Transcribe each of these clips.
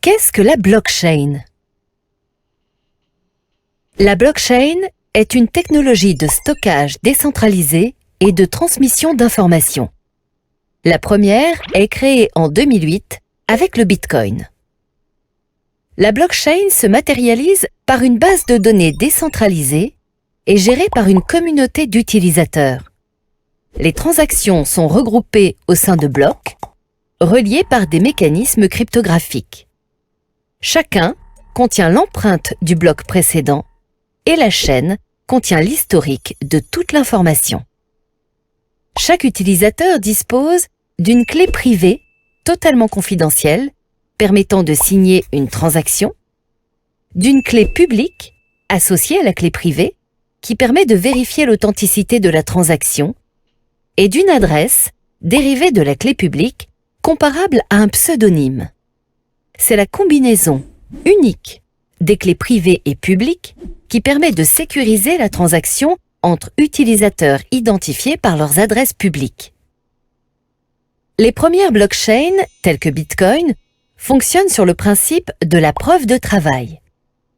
Qu'est-ce que la blockchain? La blockchain est une technologie de stockage décentralisé et de transmission d'informations. La première est créée en 2008 avec le Bitcoin. La blockchain se matérialise par une base de données décentralisée et gérée par une communauté d'utilisateurs. Les transactions sont regroupées au sein de blocs, reliés par des mécanismes cryptographiques. Chacun contient l'empreinte du bloc précédent et la chaîne contient l'historique de toute l'information. Chaque utilisateur dispose d'une clé privée totalement confidentielle permettant de signer une transaction, d'une clé publique associée à la clé privée qui permet de vérifier l'authenticité de la transaction et d'une adresse dérivée de la clé publique comparable à un pseudonyme. C'est la combinaison unique des clés privées et publiques qui permet de sécuriser la transaction entre utilisateurs identifiés par leurs adresses publiques. Les premières blockchains, telles que Bitcoin, fonctionnent sur le principe de la preuve de travail.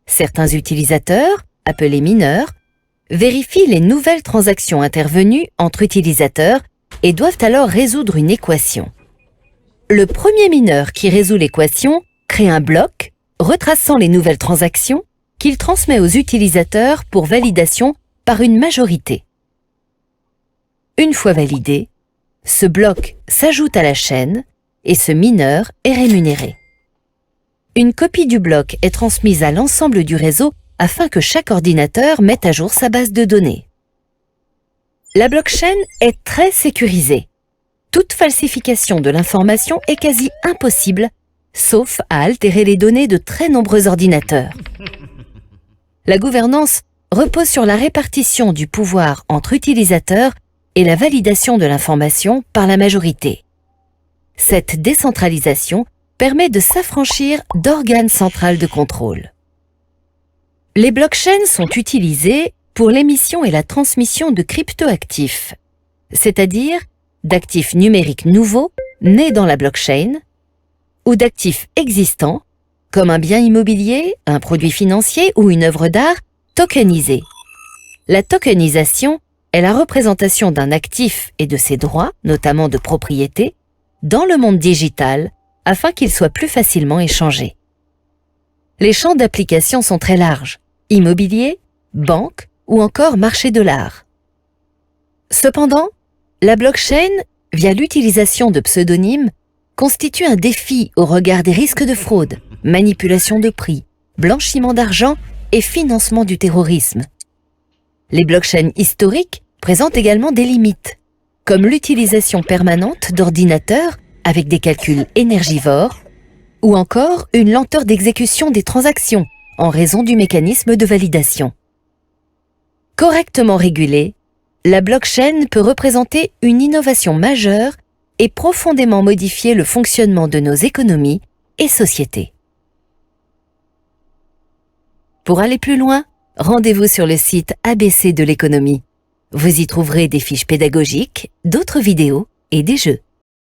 Certains utilisateurs, appelés mineurs, vérifient les nouvelles transactions intervenues entre utilisateurs et doivent alors résoudre une équation. Le premier mineur qui résout l'équation crée un bloc retraçant les nouvelles transactions qu'il transmet aux utilisateurs pour validation par une majorité. Une fois validé, ce bloc s'ajoute à la chaîne et ce mineur est rémunéré. Une copie du bloc est transmise à l'ensemble du réseau afin que chaque ordinateur mette à jour sa base de données. La blockchain est très sécurisée. Toute falsification de l'information est quasi impossible, sauf à altérer les données de très nombreux ordinateurs. La gouvernance repose sur la répartition du pouvoir entre utilisateurs et la validation de l'information par la majorité. Cette décentralisation permet de s'affranchir d'organes centrales de contrôle. Les blockchains sont utilisées pour l'émission et la transmission de cryptoactifs, c'est-à-dire d'actifs numériques nouveaux nés dans la blockchain ou d'actifs existants comme un bien immobilier, un produit financier ou une œuvre d'art tokenisée. La tokenisation est la représentation d'un actif et de ses droits, notamment de propriété, dans le monde digital afin qu'il soit plus facilement échangé. Les champs d'application sont très larges, immobilier, banque ou encore marché de l'art. Cependant, la blockchain, via l'utilisation de pseudonymes, constitue un défi au regard des risques de fraude, manipulation de prix, blanchiment d'argent et financement du terrorisme. Les blockchains historiques présentent également des limites, comme l'utilisation permanente d'ordinateurs avec des calculs énergivores ou encore une lenteur d'exécution des transactions en raison du mécanisme de validation. Correctement régulée, la blockchain peut représenter une innovation majeure et profondément modifier le fonctionnement de nos économies et sociétés. Pour aller plus loin, rendez-vous sur le site ABC de l'économie. Vous y trouverez des fiches pédagogiques, d'autres vidéos et des jeux.